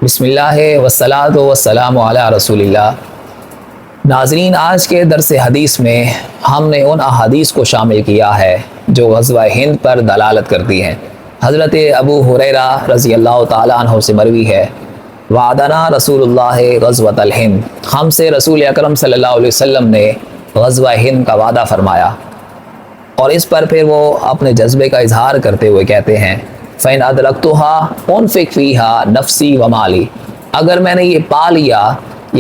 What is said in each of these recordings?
بسم اللہ والصلاۃ والسلام علی رسول اللہ۔ ناظرین، آج کے درس حدیث میں ہم نے ان احادیث کو شامل کیا ہے جو غزوہ ہند پر دلالت کرتی ہیں۔ حضرت ابو ہریرہ رضی اللہ تعالیٰ عنہ سے مروی ہے، وعدنا رسول اللہ غزوۃ الہند، ہم سے رسول اکرم صلی اللہ علیہ وسلم نے غزوہ ہند کا وعدہ فرمایا۔ اور اس پر پھر وہ اپنے جذبے کا اظہار کرتے ہوئے کہتے ہیں، فَإِنْ أَدْرَكْتُهَا أُنْفِقْ فِيهَا نَفْسِي وَمَالِي، اگر میں نے یہ پا لیا،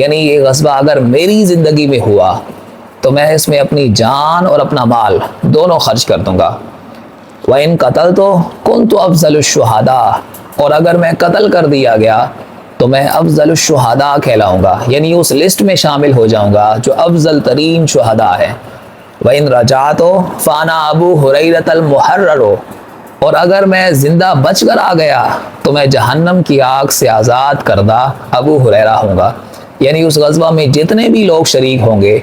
یعنی یہ غزوہ اگر میری زندگی میں ہوا تو میں اس میں اپنی جان اور اپنا مال دونوں خرچ کر دوں گا۔ وَإِنْ قَتَلْتُ كُنْتُ أَفْضَلُ الشُّهَدَاء، اور اگر میں قتل کر دیا گیا تو میں افضل الشہداء کہلاؤں گا، یعنی اس لسٹ میں شامل ہو جاؤں گا جو افضل ترین شہداء ہے۔ وَإِنْ رَجَعْتُ فَأَنَا أَبُو هُرَيْرَةَ الْمُحَرَّرُ، اور اگر میں زندہ بچ کر آ گیا تو میں جہنم کی آگ سے آزاد کردہ ابو ہریرہ ہوں گا، یعنی اس غزوہ میں جتنے بھی لوگ شریک ہوں گے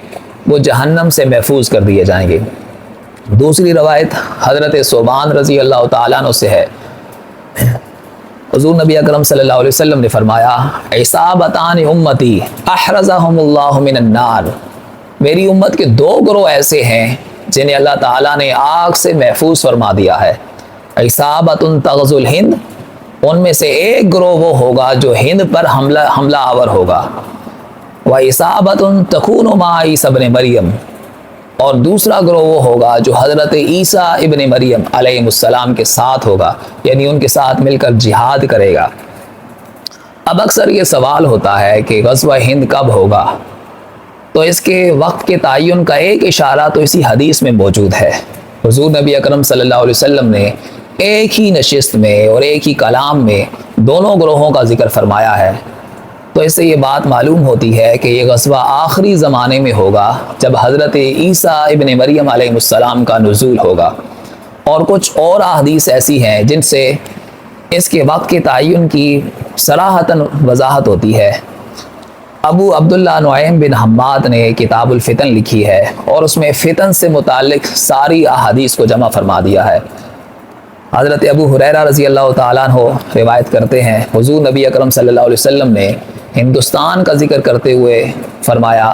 وہ جہنم سے محفوظ کر دیے جائیں گے۔ دوسری روایت حضرت ثوبان رضی اللہ تعالیٰ عنہ سے ہے، حضور نبی اکرم صلی اللہ علیہ وسلم نے فرمایا، عصابتان امتی احرزہم اللہ من النار، میری امت کے دو گروہ ایسے ہیں جنہیں اللہ تعالیٰ نے آگ سے محفوظ فرما دیا ہے۔ عصابۃ تغزو الہند، ان میں سے ایک گروہ وہ ہوگا جو ہند پر حملہ آور ہوگا۔ وعصابۃ تکون مع عیسی ابن مریم، اور دوسرا گروہ وہ ہوگا جو حضرت عیسیٰ ابن مریم علیہ السلام کے ساتھ ہوگا، یعنی ان کے ساتھ مل کر جہاد کرے گا۔ اب اکثر یہ سوال ہوتا ہے کہ غزوہ ہند کب ہوگا، تو اس کے وقت کے تعین کا ایک اشارہ تو اسی حدیث میں موجود ہے۔ حضور نبی اکرم صلی اللہ علیہ وسلم نے ایک ہی نشست میں اور ایک ہی کلام میں دونوں گروہوں کا ذکر فرمایا ہے، تو اس سے یہ بات معلوم ہوتی ہے کہ یہ غزوہ آخری زمانے میں ہوگا جب حضرت عیسیٰ ابن مریم علیہ السلام کا نزول ہوگا۔ اور کچھ اور احادیث ایسی ہیں جن سے اس کے وقت کے تعین کی صراحتاً وضاحت ہوتی ہے۔ ابو عبداللہ نعیم بن حماد نے کتاب الفتن لکھی ہے اور اس میں فتن سے متعلق ساری احادیث کو جمع فرما دیا ہے۔ حضرت ابو ہریرہ رضی اللہ تعالیٰ عنہ روایت کرتے ہیں، حضور نبی اکرم صلی اللہ علیہ وسلم نے ہندوستان کا ذکر کرتے ہوئے فرمایا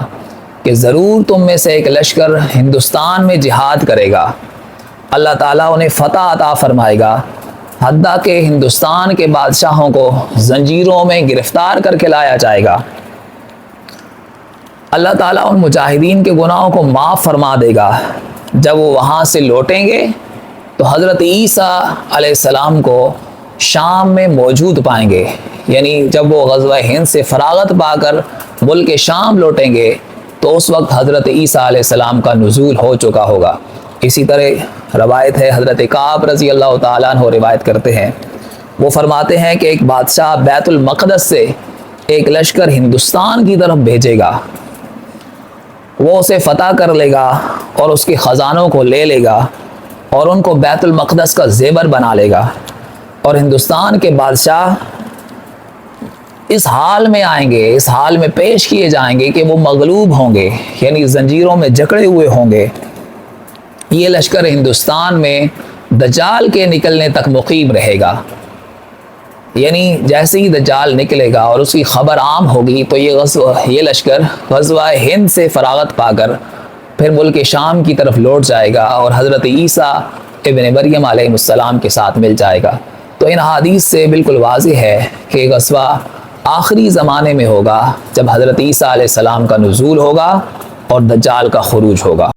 کہ ضرور تم میں سے ایک لشکر ہندوستان میں جہاد کرے گا، اللہ تعالیٰ انہیں فتح عطا فرمائے گا، حتیٰ کہ ہندوستان کے بادشاہوں کو زنجیروں میں گرفتار کر کے لایا جائے گا۔ اللہ تعالیٰ ان مجاہدین کے گناہوں کو معاف فرما دے گا۔ جب وہ وہاں سے لوٹیں گے تو حضرت عیسیٰ علیہ السلام کو شام میں موجود پائیں گے، یعنی جب وہ غزوہ ہند سے فراغت پا کر ملک شام لوٹیں گے تو اس وقت حضرت عیسیٰ علیہ السلام کا نزول ہو چکا ہوگا۔ اسی طرح روایت ہے، حضرت کعب رضی اللہ تعالیٰ عنہ روایت کرتے ہیں، وہ فرماتے ہیں کہ ایک بادشاہ بیت المقدس سے ایک لشکر ہندوستان کی طرف بھیجے گا، وہ اسے فتح کر لے گا اور اس کے خزانوں کو لے لے گا اور ان کو بیت المقدس کا زیور بنا لے گا، اور ہندوستان کے بادشاہ اس حال میں آئیں گے، اس حال میں پیش کیے جائیں گے کہ وہ مغلوب ہوں گے، یعنی زنجیروں میں جکڑے ہوئے ہوں گے۔ یہ لشکر ہندوستان میں دجال کے نکلنے تک مقیم رہے گا، یعنی جیسے ہی دجال نکلے گا اور اس کی خبر عام ہوگی تو یہ لشکر غزوہ ہند سے فراغت پا کر پھر ملک شام کی طرف لوٹ جائے گا اور حضرت عیسیٰ ابن مریم علیہ السلام کے ساتھ مل جائے گا۔ تو ان حدیث سے بالکل واضح ہے کہ غزوہ آخری زمانے میں ہوگا جب حضرت عیسیٰ علیہ السلام کا نزول ہوگا اور دجال کا خروج ہوگا۔